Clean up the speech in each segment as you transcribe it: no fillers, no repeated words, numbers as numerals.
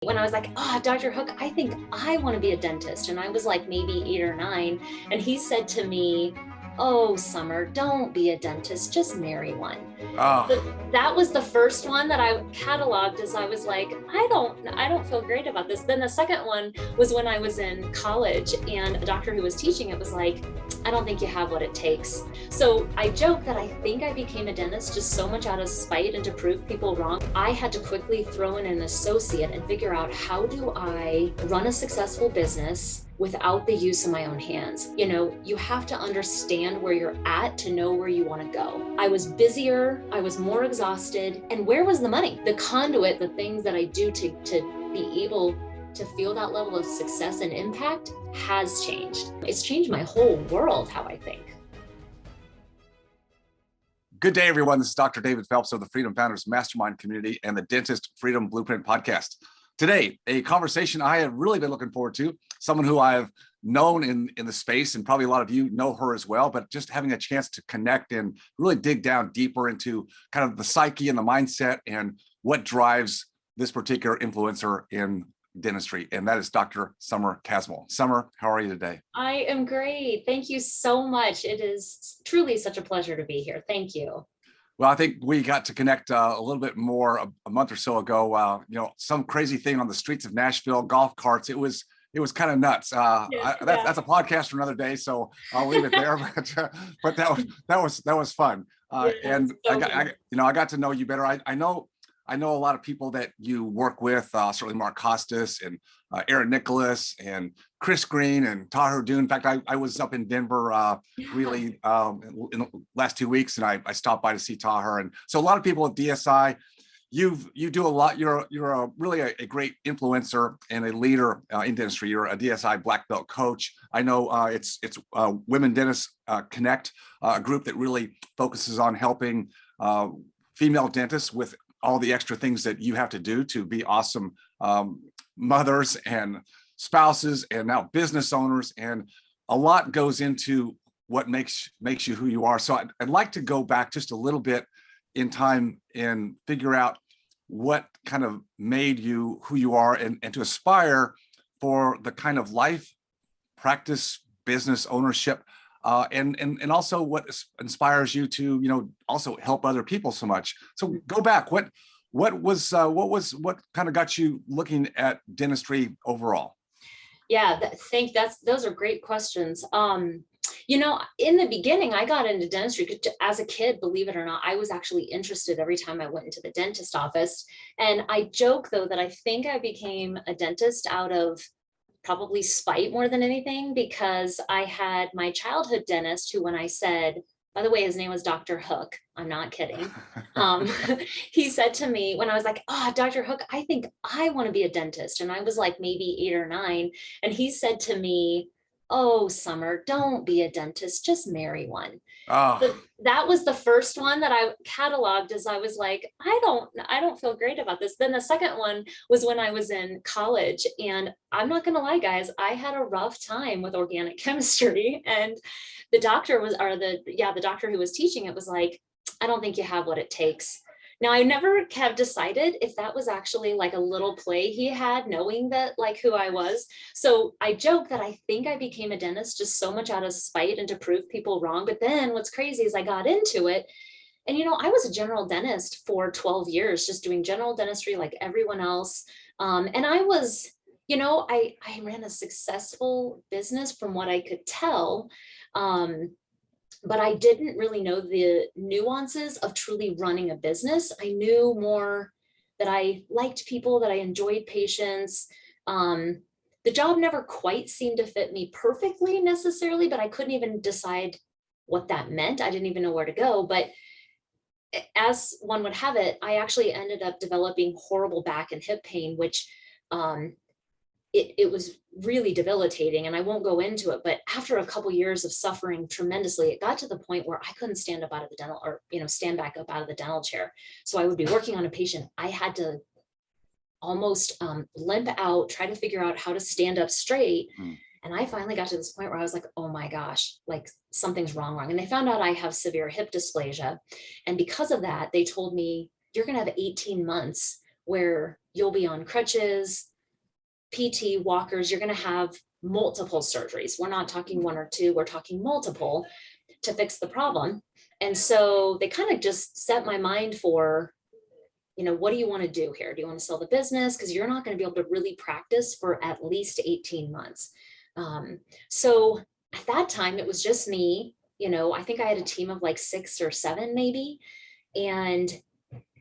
When I was like, Dr. Hook, I think I want to be a dentist. And I was like maybe 8 or 9. And he said to me, oh, Summer, don't be a dentist, just marry one. Oh, That was the first one that I cataloged as I was like, I don't feel great about this. Then the second one was when I was in college and the doctor who was teaching it was like, I don't think you have what it takes. So I joke that I think I became a dentist just so much out of spite and to prove people wrong. I had to quickly throw in an associate and figure out, how do I run a successful business without the use of my own hands? You have to understand where you're at to know where you want to go. I was busier, I was more exhausted, and where was the money? The conduit, the things that I do to be able to feel that level of success and impact has changed. It's changed my whole world, how I think. good day, everyone. This is Dr. David Phelps of the Freedom Founders Mastermind Community and the Dentist Freedom Blueprint Podcast. Today, a conversation I have really been looking forward to, someone who I've known in the space, and probably a lot of you know her as well, but just having a chance to connect and really dig down deeper into kind of the psyche and the mindset and what drives this particular influencer in dentistry, and that is Dr. Summer Caswell. Summer, how are you today? I am great. Thank you so much. It is truly such a pleasure to be here. Thank you. Well, I think we got to connect a little bit more a month or so ago. Some crazy thing on the streets of Nashville, golf carts. It was kind of nuts. That's a podcast for another day, so I'll leave it there. But that was fun. And so I got to know you better. I know a lot of people that you work with, certainly Mark Costas and Aaron Nicholas and Chris Green and Taher Dune. In fact, I was up in Denver really in the last 2 weeks, and I stopped by to see Taher. And so a lot of people at DSI, you do a lot. You're really a great influencer and a leader in dentistry. You're a DSI black belt coach. I know it's Women Dentists Connect, a group that really focuses on helping female dentists with all the extra things that you have to do to be awesome mothers and spouses and now business owners. And a lot goes into what makes you who you are. So I'd like to go back just a little bit in time and figure out what kind of made you who you are, and to aspire for the kind of life, practice, business ownership, and also what inspires you to also help other people so much. So go back. What kind of got you looking at dentistry overall? Yeah, those are great questions. In the beginning, I got into dentistry as a kid, believe it or not. I was actually interested every time I went into the dentist office. And I joke, though, that I think I became a dentist out of probably spite more than anything, because I had my childhood dentist who, when I said, by the way, his name was Dr. Hook, I'm not kidding. He said to me when I was like, Dr. Hook, I think I want to be a dentist. And I was like maybe 8 or 9. And he said to me, oh, Summer, don't be a dentist, just marry one. But that was the first one that I cataloged as I was like, I don't feel great about this. Then the second one was when I was in college, and I'm not going to lie, guys, I had a rough time with organic chemistry, and the doctor who was teaching it was like, I don't think you have what it takes. Now, I never have decided if that was actually like a little play he had, knowing that like who I was. So I joke that I think I became a dentist just so much out of spite and to prove people wrong. But then what's crazy is I got into it. And, I was a general dentist for 12 years, just doing general dentistry like everyone else. And I was, I ran a successful business from what I could tell. But I didn't really know the nuances of truly running a business. I knew more that I liked people, that I enjoyed patients. The job never quite seemed to fit me perfectly necessarily, but I couldn't even decide what that meant. I didn't even know where to go. But as one would have it, I actually ended up developing horrible back and hip pain, which it was really debilitating, and I won't go into it, but after a couple years of suffering tremendously, it got to the point where I couldn't stand up out of the dental, or stand back up out of the dental chair. So I would be working on a patient. I had to almost limp out, try to figure out how to stand up straight. And I finally got to this point where I was like, oh my gosh, like something's wrong. And they found out I have severe hip dysplasia. And because of that, they told me, you're going to have 18 months where you'll be on crutches. PT, walkers, you're going to have multiple surgeries. We're not talking one or two, we're talking multiple to fix the problem. And so they kind of just set my mind for, what do you want to do here? Do you want to sell the business? Because you're not going to be able to really practice for at least 18 months. So at that time, it was just me. I think I had a team of like 6 or 7 maybe. And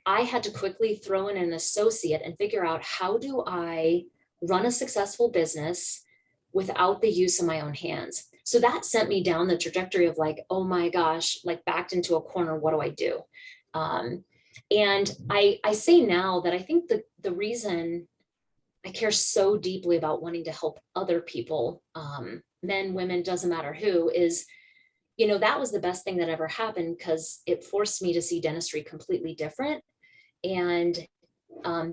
I had to quickly throw in an associate and figure out, how do I run a successful business without the use of my own hands? So that sent me down the trajectory of like, oh my gosh, like backed into a corner. What do I do? And I say now that I think the reason I care so deeply about wanting to help other people, men, women, doesn't matter who, is, that was the best thing that ever happened, because it forced me to see dentistry completely different. And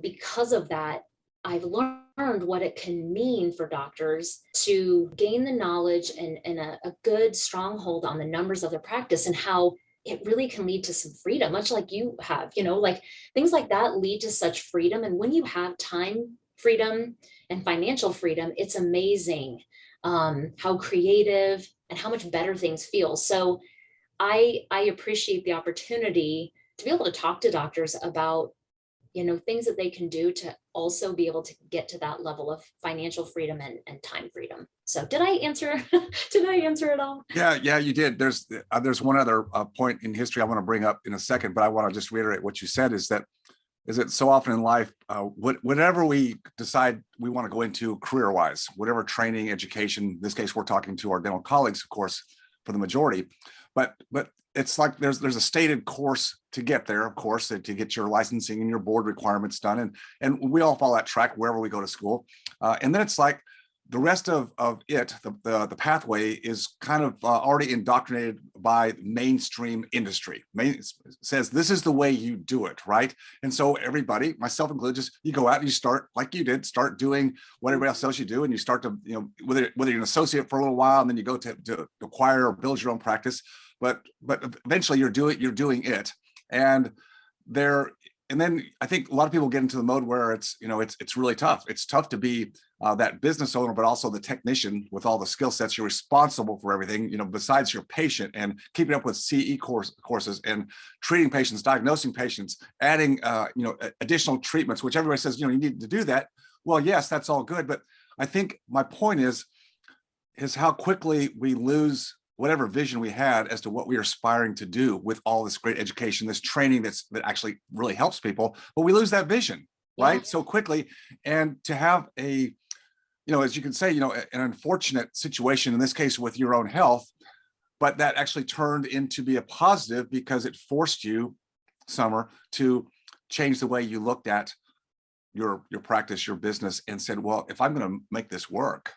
because of that, I've learned what it can mean for doctors to gain the knowledge and a good stronghold on the numbers of their practice, and how it really can lead to some freedom, much like you have, like things like that lead to such freedom. And when you have time freedom and financial freedom, it's amazing how creative and how much better things feel. So I appreciate the opportunity to be able to talk to doctors about, things that they can do to also be able to get to that level of financial freedom and time freedom. So did I answer, did I answer it all? Yeah, you did. There's one other point in history I want to bring up in a second, but I want to just reiterate what you said, is that so often in life, whatever we decide we want to go into career-wise, whatever training, education, in this case, we're talking to our dental colleagues, of course, for the majority, but it's like there's a stated course to get there, of course, to get your licensing and your board requirements done. And we all follow that track wherever we go to school. And then it's like the rest of the pathway is kind of already indoctrinated by mainstream industry. It says this is the way you do it, right? And so everybody, myself included, just you go out and you start like you did, start doing what everybody else tells you to do, and you start to, whether you're an associate for a little while and then you go to acquire or build your own practice, but eventually you're doing it, and then I think a lot of people get into the mode where it's really tough. It's tough to be that business owner, but also the technician with all the skill sets. You're responsible for everything, besides your patient, and keeping up with CE courses and treating patients, diagnosing patients, adding, additional treatments, which everybody says, you need to do that. Well, yes, that's all good. But I think my point is how quickly we lose whatever vision we had as to what we are aspiring to do with all this great education, this training that actually really helps people, but we lose that vision, right? So quickly. And to have as you can say, an unfortunate situation, in this case with your own health, but that actually turned into be a positive because it forced you, Summer, to change the way you looked at your practice, your business, and said, well, if I'm going to make this work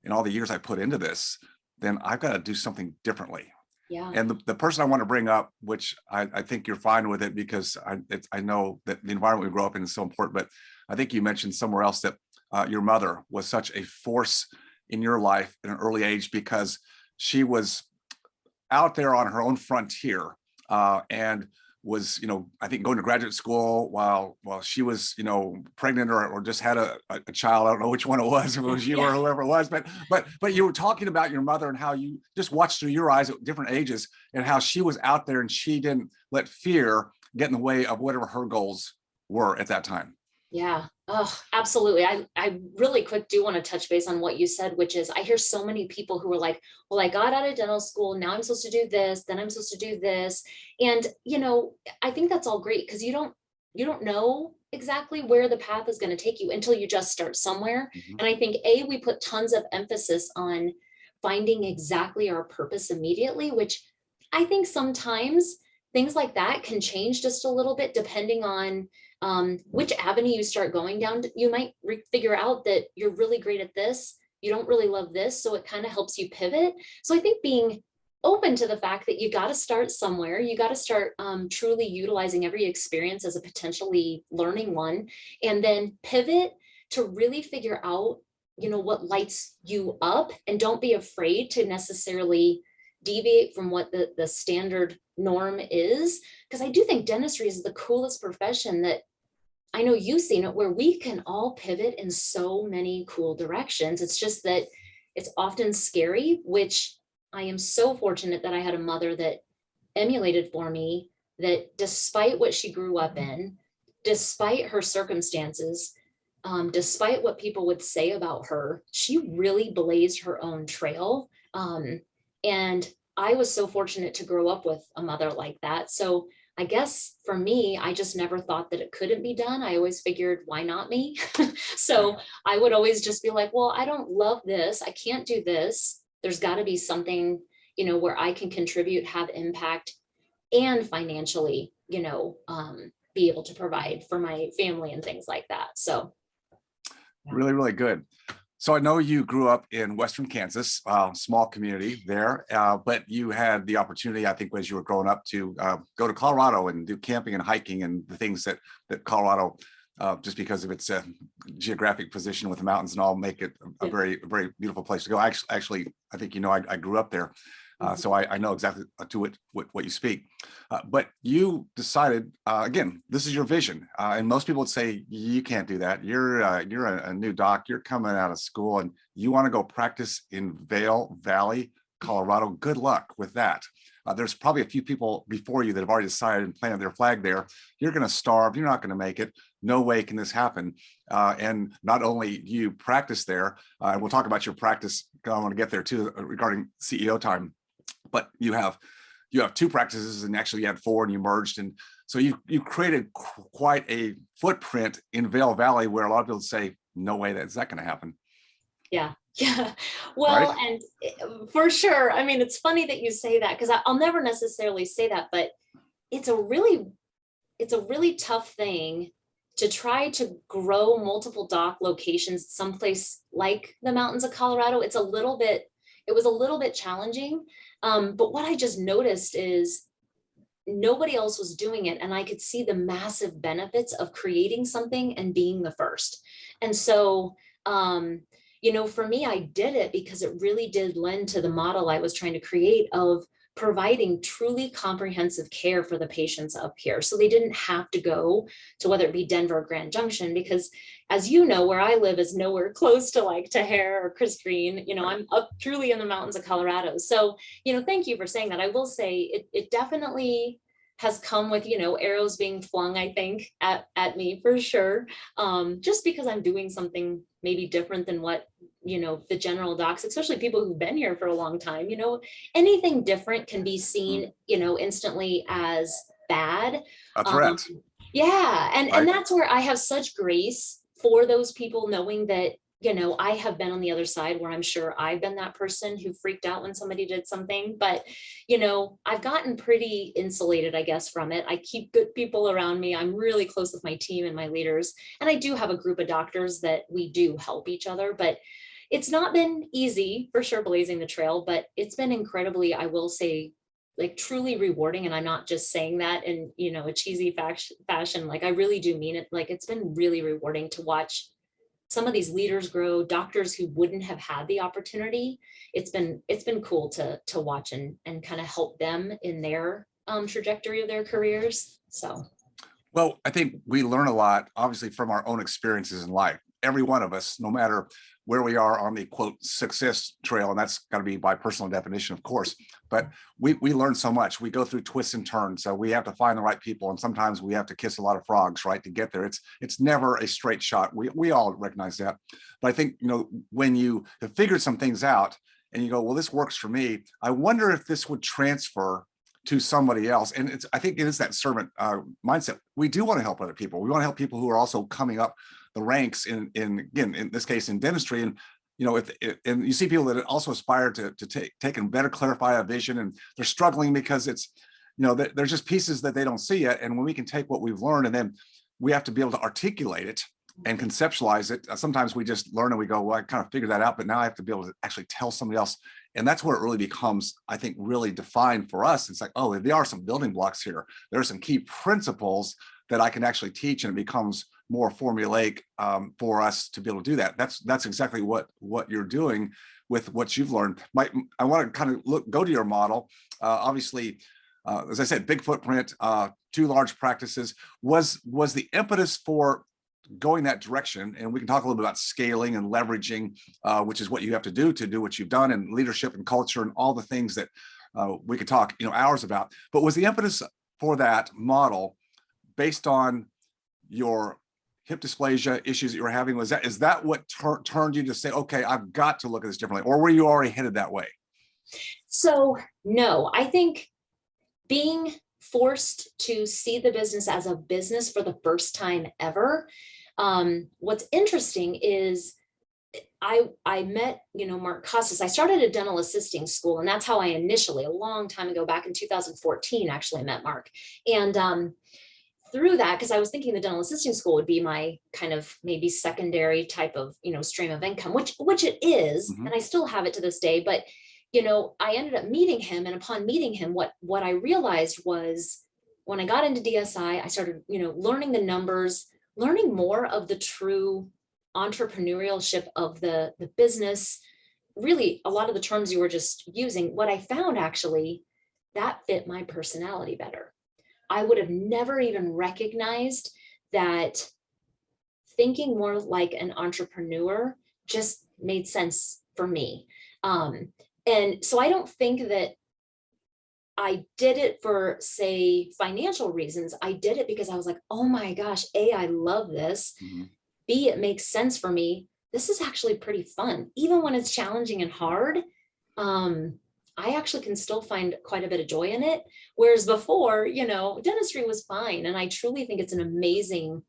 in all the years I put into this, then I've got to do something differently. Yeah. And the person I want to bring up, which I think you're fine with it, because I know that the environment we grew up in is so important, but I think you mentioned somewhere else that your mother was such a force in your life at an early age, because she was out there on her own frontier and was, I think going to graduate school while she was, pregnant or just had a child. I don't know which one it was, if it was you or whoever it was, but you were talking about your mother and how you just watched through your eyes at different ages, and how she was out there and she didn't let fear get in the way of whatever her goals were at that time. Yeah. Oh, absolutely. I really quick do want to touch base on what you said, which is I hear so many people who are like, well, I got out of dental school. Now I'm supposed to do this. Then I'm supposed to do this. And, I think that's all great, because you don't know exactly where the path is going to take you until you just start somewhere. Mm-hmm. And I think we put tons of emphasis on finding exactly our purpose immediately, which I think sometimes things like that can change just a little bit depending on which avenue you start going down. You might figure out that you're really great at this. You don't really love this. So it kind of helps you pivot. So I think being open to the fact that you got to start somewhere, you got to start truly utilizing every experience as a potentially learning one, and then pivot to really figure out, what lights you up, and don't be afraid to necessarily deviate from what the standard norm is. Because I do think dentistry is the coolest profession that I know you've seen it, where we can all pivot in so many cool directions. It's just that it's often scary, which I am so fortunate that I had a mother that emulated for me, that despite what she grew up in, despite her circumstances, despite what people would say about her, she really blazed her own trail. And I was so fortunate to grow up with a mother like that. So I guess for me, I just never thought that it couldn't be done. I always figured, why not me? So I would always just be like, well, I don't love this. I can't do this. There's got to be something, where I can contribute, have impact, and financially, be able to provide for my family and things like that. So. Really, really good. So I know you grew up in Western Kansas, small community there, but you had the opportunity, I think, as you were growing up, to go to Colorado and do camping and hiking and the things that Colorado, just because of its geographic position with the mountains and all, make it a very, very beautiful place to go. Actually, I think, I grew up there. So I know exactly to what you speak, but you decided, again, this is your vision, and most people would say you can't do that. You're a new doc. You're coming out of school, and you want to go practice in Vail Valley, Colorado. Good luck with that. There's probably a few people before you that have already decided and planted their flag there. You're going to starve. You're not going to make it. No way can this happen. And not only do you practice there, and we'll talk about your practice. I want to get there too regarding CEO time. But you have 2 practices, and actually you had 4, and you merged, and so you created quite a footprint in Vail Valley, where a lot of people say, no way that's going to happen. Yeah. Well, right? And for sure. I mean, it's funny that you say that, because I'll never necessarily say that, but it's a really tough thing to try to grow multiple doc locations someplace like the mountains of Colorado. It was a little bit challenging. But what I just noticed is nobody else was doing it. And I could see the massive benefits of creating something and being the first. And so, for me, I did it because it really did lend to the model I was trying to create of providing truly comprehensive care for the patients up here. So they didn't have to go to, whether it be Denver or Grand Junction, because as you know, where I live is nowhere close to like Tahare or Chris Green. I'm up truly in the mountains of Colorado. So, thank you for saying that. I will say it definitely has come with, arrows being flung, I think, at me for sure. Just because I'm doing something maybe different than what, the general docs, especially people who've been here for a long time, anything different can be seen, instantly as bad. A threat. Yeah. And that's where I have such grace for those people, knowing that, I have been on the other side, where I'm sure I've been that person who freaked out when somebody did something, but, I've gotten pretty insulated, I guess, from it. I keep good people around me. I'm really close with my team and my leaders. And I do have a group of doctors that we do help each other, but it's not been easy, for sure, blazing the trail, but it's been incredibly, I will say, like truly rewarding. And I'm not just saying that in, a cheesy fashion. Like I really do mean it. Like it's been really rewarding to watch some of these leaders grow, doctors who wouldn't have had the opportunity. It's been cool to watch and kind of help them in their trajectory of their careers. So. Well, I think we learn a lot, obviously, from our own experiences in life. Every one of us, no matter where we are on the quote success trail, and that's got to be by personal definition, of course, but we learn so much. We go through twists and turns, so we have to find the right people, and sometimes we have to kiss a lot of frogs, right, to get there. It's never a straight shot. We all recognize that, but I think when you have figured some things out and you go, well, this works for me, I wonder if this would transfer to somebody else. And I think it is that servant mindset. We do want to help other people. We want to help people who are also coming up the ranks in again, in this case, in dentistry. And and you see people that also aspire to take and better clarify a vision, and they're struggling because it's there's just pieces that they don't see yet. And when we can take what we've learned, and then we have to be able to articulate it and conceptualize it. Sometimes we just learn and we go, well, I kind of figured that out, but now I have to be able to actually tell somebody else. And that's where it really becomes, I think, really defined for us. It's like, oh, there are some building blocks here. There are some key principles that I can actually teach, and it becomes more formulaic for us to be able to do that. That's exactly what you're doing with what you've learned. I want to kind of go to your model. Obviously, as I said, big footprint, 2 large practices. Was the impetus for going that direction? And we can talk a little bit about scaling and leveraging, which is what you have to do what you've done, and leadership and culture and all the things that we could talk, hours about. But was the impetus for that model based on your hip dysplasia issues that you were having? Is that what turned you to say, okay, I've got to look at this differently, or were you already headed that way? So no, I think being forced to see the business as a business for the first time ever. What's interesting is I met, Mark Costas. I started a dental assisting school, and that's how I initially, a long time ago, back in 2014, actually met Mark. And through that, because I was thinking the dental assisting school would be my kind of maybe secondary type of, stream of income, which it is, and I still have it to this day. But I ended up meeting him, and upon meeting him, what I realized was when I got into DSI, I started, learning the numbers, learning more of the true entrepreneurship of the business. Really, a lot of the terms you were just using, what I found actually that fit my personality better. I would have never even recognized that thinking more like an entrepreneur just made sense for me. And so I don't think that I did it for, say, financial reasons. I did it because I was like, oh my gosh, A, I love this. B, it makes sense for me. This is actually pretty fun. Even when it's challenging and hard, I actually can still find quite a bit of joy in it. Whereas before, dentistry was fine. And I truly think it's an amazing,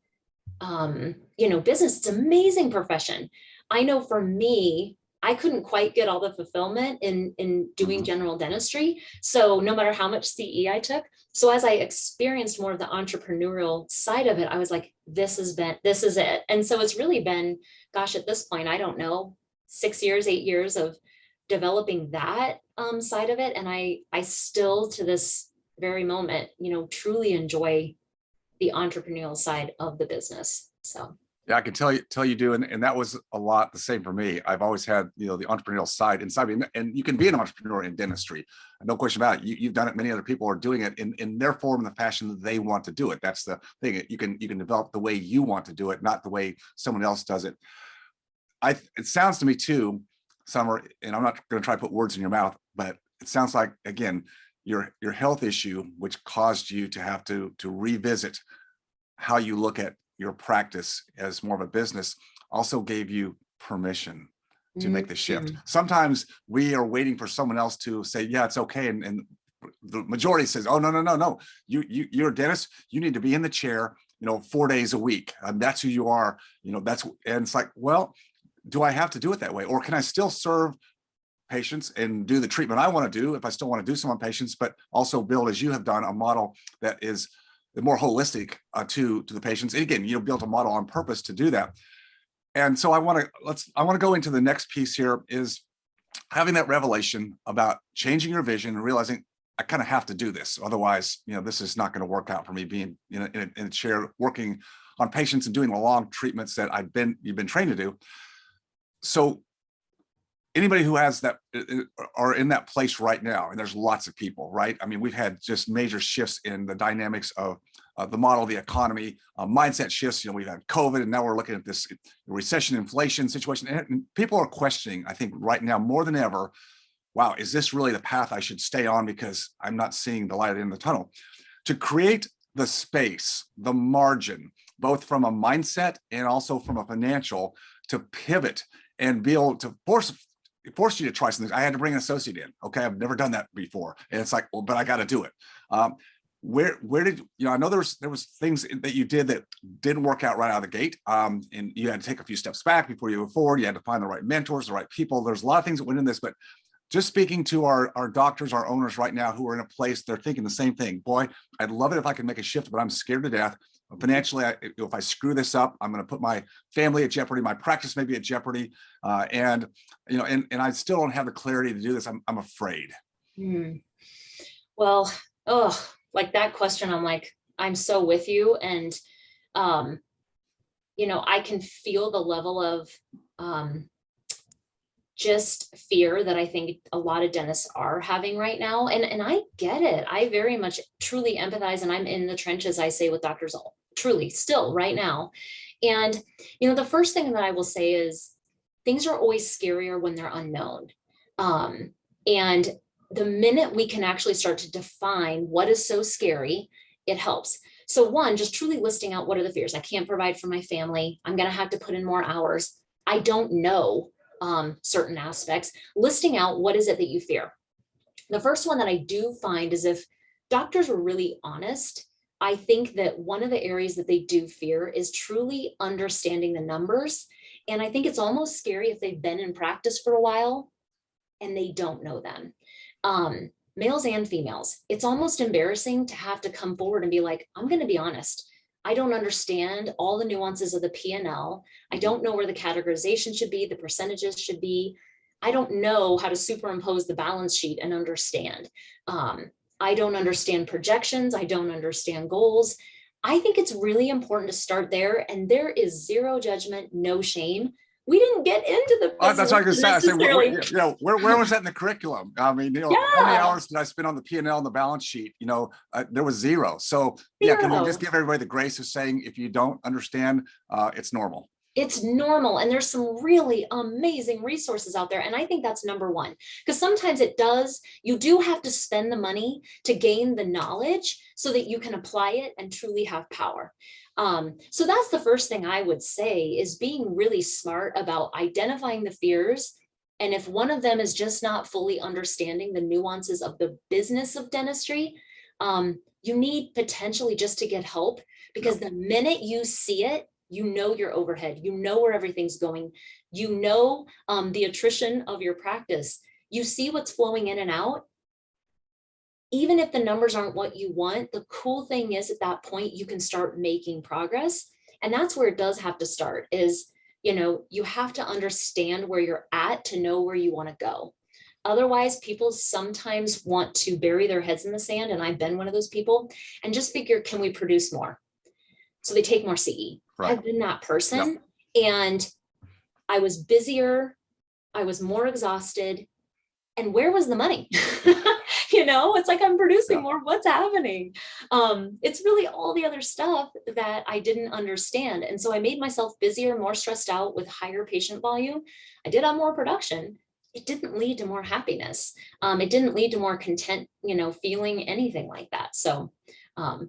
business. It's an amazing profession. I know for me, I couldn't quite get all the fulfillment in doing general dentistry. So no matter how much CE I took. So as I experienced more of the entrepreneurial side of it, I was like, this is it. And so it's really been, gosh, at this point, I don't know, 6 years, 8 years of developing that side of it. And I still, to this very moment, truly enjoy the entrepreneurial side of the business. So. Yeah, I can tell you do, and that was a lot the same for me. I've always had, the entrepreneurial side inside me, and you can be an entrepreneur in dentistry, no question about it. You've done it. Many other people are doing it in their form and the fashion that they want to do it. That's the thing. You can develop the way you want to do it, not the way someone else does it. It sounds to me too, Summer, and I'm not going to try to put words in your mouth, but it sounds like, again, your health issue, which caused you to have to revisit how you look at your practice as more of a business, also gave you permission to make the shift. Sometimes we are waiting for someone else to say, yeah, it's okay. And the majority says, oh, no. You're a dentist. You need to be in the chair, 4 days a week. That's who you are. And it's like, well, do I have to do it that way? Or can I still serve patients and do the treatment I want to do if I still want to do some on patients, but also build, as you have done, a model that is more holistic to the patients. And again, built a model on purpose to do that. And so I want to go into the next piece here, is having that revelation about changing your vision and realizing I kind of have to do this. Otherwise, this is not going to work out for me, being in a chair, working on patients and doing the long treatments that you've been trained to do. So anybody who has that are in that place right now, and there's lots of people, right? I mean, we've had just major shifts in the dynamics of the model, the economy, mindset shifts. We've had COVID, and now we're looking at this recession, inflation situation. And people are questioning, I think right now more than ever, wow, is this really the path I should stay on? Because I'm not seeing the light at the end of the tunnel. To create the space, the margin, both from a mindset and also from a financial, to pivot and be able to force you to try something. I had to bring an associate in. Okay, I've never done that before, and it's like, well, but I got to do it. Where did I know there was things that you did that didn't work out right out of the gate, and you had to take a few steps back before you move forward. You had to find the right mentors, the right people. There's a lot of things that went in this, but just speaking to our doctors, our owners right now who are in a place, they're thinking the same thing. Boy, I'd love it if I could make a shift, but I'm scared to death. Financially, if I screw this up, I'm going to put my family at jeopardy. My practice may be at jeopardy, and I still don't have the clarity to do this. I'm afraid. Well, like that question, I'm like, I'm so with you, and I can feel the level of just fear that I think a lot of dentists are having right now. And I get it. I very much truly empathize, and I'm in the trenches, I say, with doctors truly still right now. And, the first thing that I will say is things are always scarier when they're unknown. And the minute we can actually start to define what is so scary, it helps. So one, just truly listing out what are the fears. I can't provide for my family. I'm going to have to put in more hours. I don't know certain aspects. Listing out what is it that you fear. The first one that I do find is if doctors were really honest, I think that one of the areas that they do fear is truly understanding the numbers. And I think it's almost scary if they've been in practice for a while and they don't know them. Males and females, it's almost embarrassing to have to come forward and be like, I'm going to be honest. I don't understand all the nuances of the P&L. I don't know where the categorization should be, the percentages should be. I don't know how to superimpose the balance sheet and understand. I don't understand projections. I don't understand goals. I think it's really important to start there. And there is zero judgment, no shame. We didn't get into the that's what I was going to say. Where was that in the curriculum? I mean, how many hours did I spend on the P&L and the balance sheet? There was zero. So yeah, can you just give everybody the grace of saying, if you don't understand, it's normal. It's normal. And there's some really amazing resources out there. And I think that's number one, because sometimes you do have to spend the money to gain the knowledge so that you can apply it and truly have power. So that's the first thing I would say, is being really smart about identifying the fears. And if one of them is just not fully understanding the nuances of the business of dentistry, you need potentially just to get help, because the minute you see it, your overhead, where everything's going, the attrition of your practice, you see what's flowing in and out. Even if the numbers aren't what you want, the cool thing is at that point, you can start making progress. And that's where it does have to start is, you have to understand where you're at to know where you want to go. Otherwise, people sometimes want to bury their heads in the sand. And I've been one of those people, and just figure, can we produce more? So they take more CE. Right. I've been that person. Yep. And I was busier. I was more exhausted. And where was the money? It's like, I'm producing more. What's happening? It's really all the other stuff that I didn't understand. And so I made myself busier, more stressed out with higher patient volume. I did have more production. It didn't lead to more happiness. It didn't lead to more content, feeling anything like that. So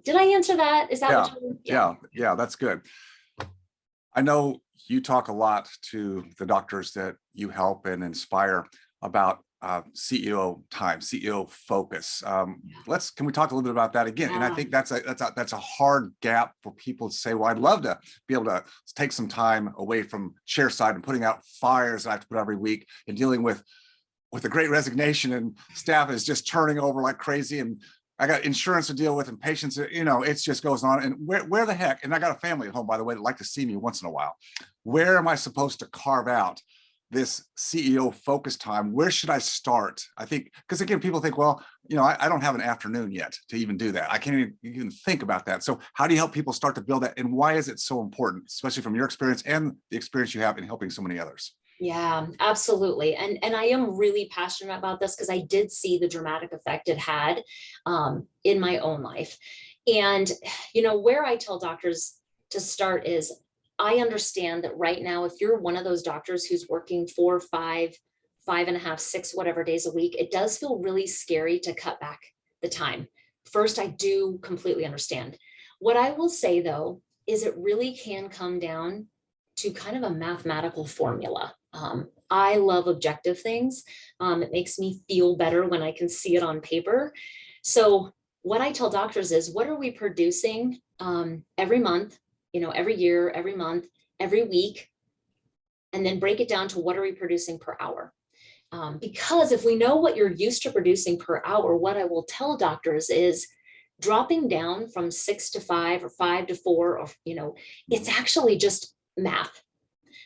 did I answer that? Is that what you? Yeah, that's good. I know you talk a lot to the doctors that you help and inspire about CEO time, CEO focus. Can we talk a little bit about that again? Yeah. And I think that's a hard gap for people to say, well, I'd love to be able to take some time away from chair side and putting out fires that I have to put every week, and dealing with the great resignation, and staff is just turning over like crazy, and I got insurance to deal with, and patients, it just goes on. And where the heck, and I got a family at home, by the way, that like to see me once in a while. Where am I supposed to carve out this CEO focus time? Where should I start? I think, because again, people think, well, I don't have an afternoon yet to even do that. I can't even think about that. So how do you help people start to build that? And why is it so important, especially from your experience and the experience you have in helping so many others? Yeah, absolutely. And I am really passionate about this because I did see the dramatic effect it had in my own life. And, where I tell doctors to start is, I understand that right now, if you're one of those doctors who's working 4, 5, 5.5, 6, whatever days a week, it does feel really scary to cut back the time. First, I do completely understand. What I will say, though, is it really can come down to kind of a mathematical formula. I love objective things. It makes me feel better when I can see it on paper. So what I tell doctors is, what are we producing every month, every year, every month, every week, and then break it down to what are we producing per hour. Because if we know what you're used to producing per hour, what I will tell doctors is dropping down from 6 to 5 or 5 to 4, or, it's actually just math.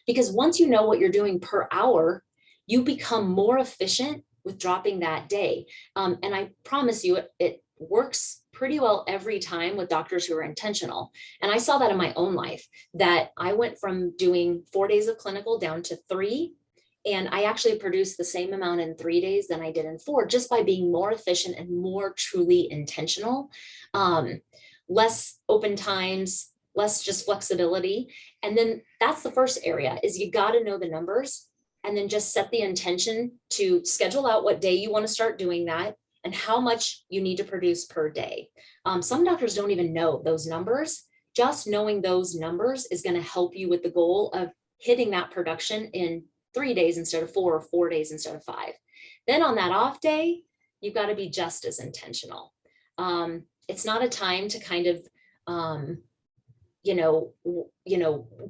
Because once you know what you're doing per hour, you become more efficient with dropping that day. And I promise you, it works pretty well every time with doctors who are intentional. And I saw that in my own life, that I went from doing 4 days of clinical down to 3 And I actually produced the same amount in 3 days than I did in 4, just by being more efficient and more truly intentional. Less open times, less just flexibility. And then that's the first area, is you got to know the numbers, and then just set the intention to schedule out what day you want to start doing that and how much you need to produce per day. Some doctors don't even know those numbers. Just knowing those numbers is going to help you with the goal of hitting that production in 3 days instead of 4, or 4 days instead of 5. Then on that off day, you've got to be just as intentional. It's not a time to kind of,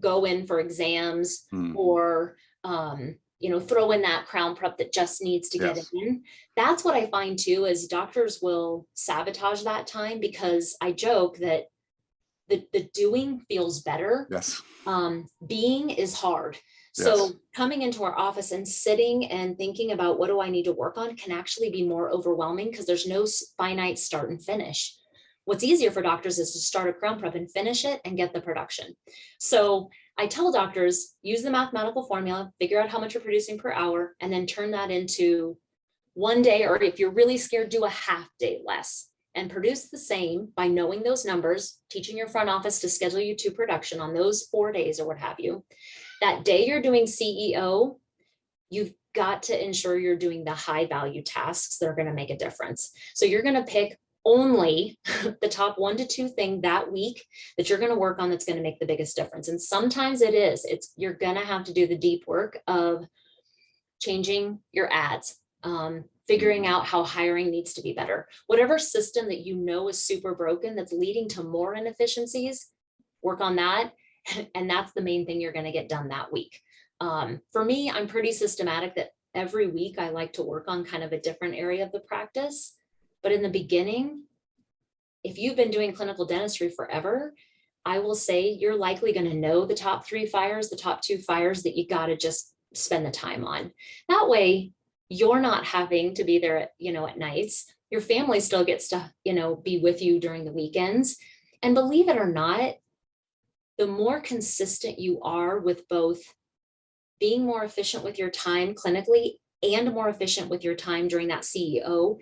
go in for exams or, throw in that crown prep that just needs to get in. That's what I find too, is doctors will sabotage that time, because I joke that the doing feels better. Yes. Being is hard. So coming into our office and sitting and thinking about what do I need to work on can actually be more overwhelming, because there's no finite start and finish. What's easier for doctors is to start a crown prep and finish it and get the production. So I tell doctors, use the mathematical formula, figure out how much you're producing per hour, and then turn that into 1 day, or if you're really scared, do a half day less and produce the same by knowing those numbers, teaching your front office to schedule you to production on those 4 days or what have you. That day you're doing CEO, you've got to ensure you're doing the high value tasks that are going to make a difference. So you're going to pick only the top 1 to 2 thing that week that you're going to work on that's going to make the biggest difference. And sometimes you're going to have to do the deep work of changing your ads, figuring out how hiring needs to be better. Whatever system that you know is super broken that's leading to more inefficiencies, work on that. And that's the main thing you're going to get done that week. For me, I'm pretty systematic that every week I like to work on kind of a different area of the practice. But in the beginning, if you've been doing clinical dentistry forever, I will say you're likely going to know the top 3 fires, the top 2 fires that you got to just spend the time on. That way, you're not having to be there at nights. Your family still gets to, be with you during the weekends. And believe it or not, the more consistent you are with both being more efficient with your time clinically and more efficient with your time during that CEO,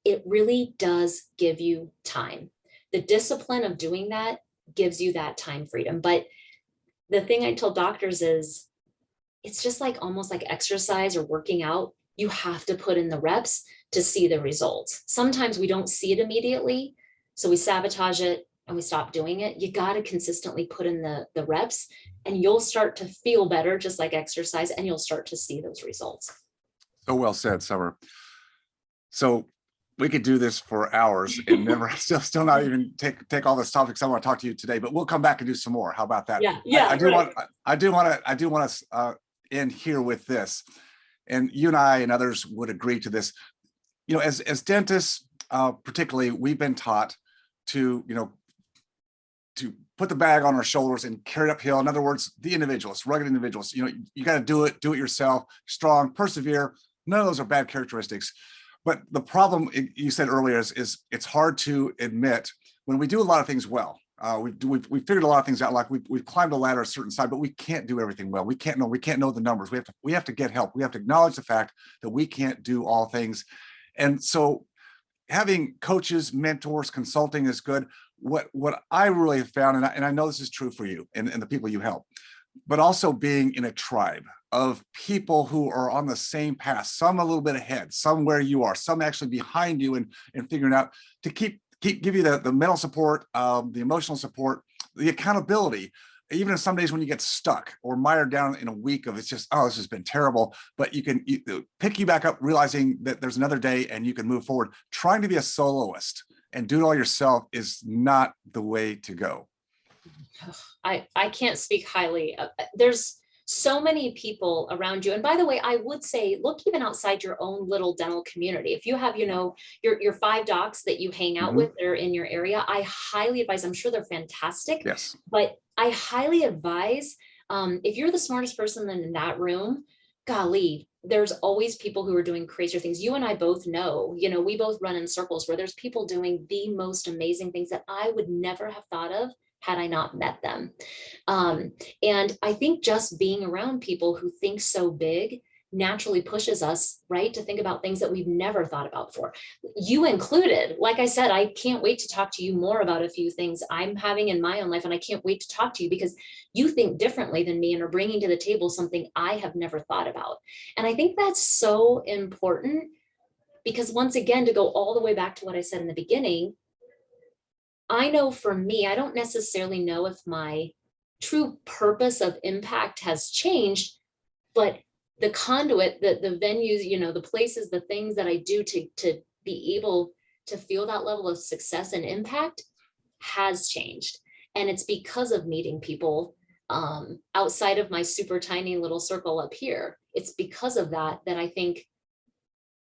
it really does give you time. The discipline of doing that gives you that time freedom. But the thing I tell doctors is, it's just like almost like exercise or working out. You have to put in the reps to see the results. Sometimes we don't see it immediately, so we sabotage it and we stop doing it. You got to consistently put in the reps, and you'll start to feel better, just like exercise, and you'll start to see those results. So well said, Summer. So we could do this for hours and never still not even take all the topics I want to talk to you today, but we'll come back and do some more. How about that? Yeah. I do want to end here with this, and you and I and others would agree to this. As dentists, particularly, we've been taught to put the bag on our shoulders and carry it uphill. In other words, the individuals, rugged individuals. You got to do it yourself, strong, persevere. None of those are bad characteristics. But the problem you said earlier is it's hard to admit when we do a lot of things well. We've figured a lot of things out. Like we've climbed a ladder a certain side, but we can't do everything well. We can't know the numbers. We have to get help. We have to acknowledge the fact that we can't do all things. And so having coaches, mentors, consulting is good. What I really have found, and I know this is true for you and the people you help, but also being in a tribe of people who are on the same path, some a little bit ahead, some where you are, some actually behind you, and figuring out to give you the mental support, the emotional support, the accountability, even in some days when you get stuck or mired down in a week of it's just, oh, this has been terrible, but you can pick you back up, realizing that there's another day and you can move forward. Trying to be a soloist and do it all yourself is not the way to go. I can't speak highly. There's so many people around you. And by the way, I would say, look even outside your own little dental community. If you have, your 5 docs that you hang out with that are in your area, I highly advise, I'm sure they're fantastic. Yes. But I highly advise, if you're the smartest person in that room, golly, there's always people who are doing crazier things. You and I both know, we both run in circles where there's people doing the most amazing things that I would never have thought of had I not met them. And I think just being around people who think so big naturally pushes us, right, to think about things that we've never thought about before. You included. Like I said, I can't wait to talk to you more about a few things I'm having in my own life. And I can't wait to talk to you because you think differently than me and are bringing to the table something I have never thought about. And I think that's so important because, once again, to go all the way back to what I said in the beginning, I know for me, I don't necessarily know if my true purpose of impact has changed, but the conduit, the venues, the places, the things that I do to be able to feel that level of success and impact has changed. And it's because of meeting people outside of my super tiny little circle up here. It's because of that I think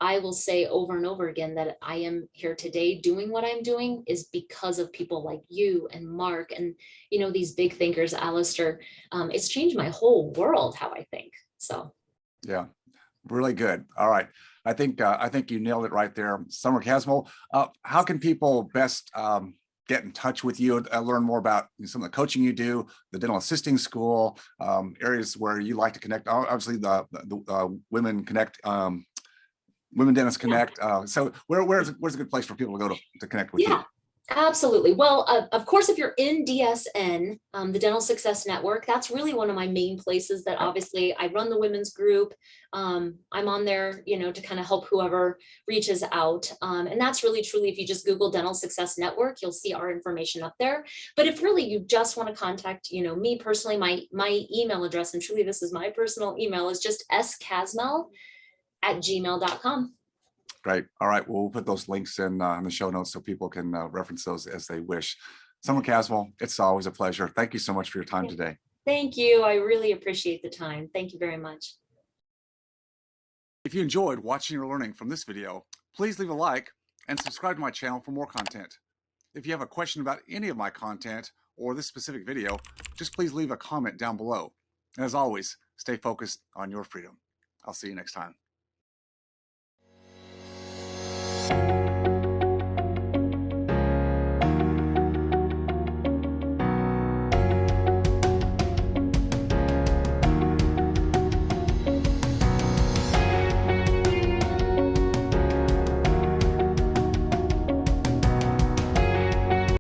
I will say over and over again that I am here today doing what I'm doing is because of people like you and Mark and, these big thinkers, Alistair. It's changed my whole world, how I think. So. Yeah, really good. All right. I think you nailed it right there. Summer Casmo, how can people best get in touch with you and learn more about some of the coaching you do, the dental assisting school, areas where you like to connect? Obviously, the Women Connect, Women Dentists Connect. So where's a good place for people to go to connect with you? Absolutely. Well, of course, if you're in DSN, the Dental Success Network, that's really one of my main places that obviously I run the women's group. I'm on there, to kind of help whoever reaches out. And that's really, truly, if you just Google Dental Success Network, you'll see our information up there. But if really you just want to contact, me personally, my email address, and truly this is my personal email, is just scasmel@gmail.com. Great. All right. Well, we'll put those links in the show notes so people can reference those as they wish. Summer Caswell, it's always a pleasure. Thank you so much for your time today. Thank you. I really appreciate the time. Thank you very much. If you enjoyed watching or learning from this video, please leave a like and subscribe to my channel for more content. If you have a question about any of my content or this specific video, just please leave a comment down below. And as always, stay focused on your freedom. I'll see you next time.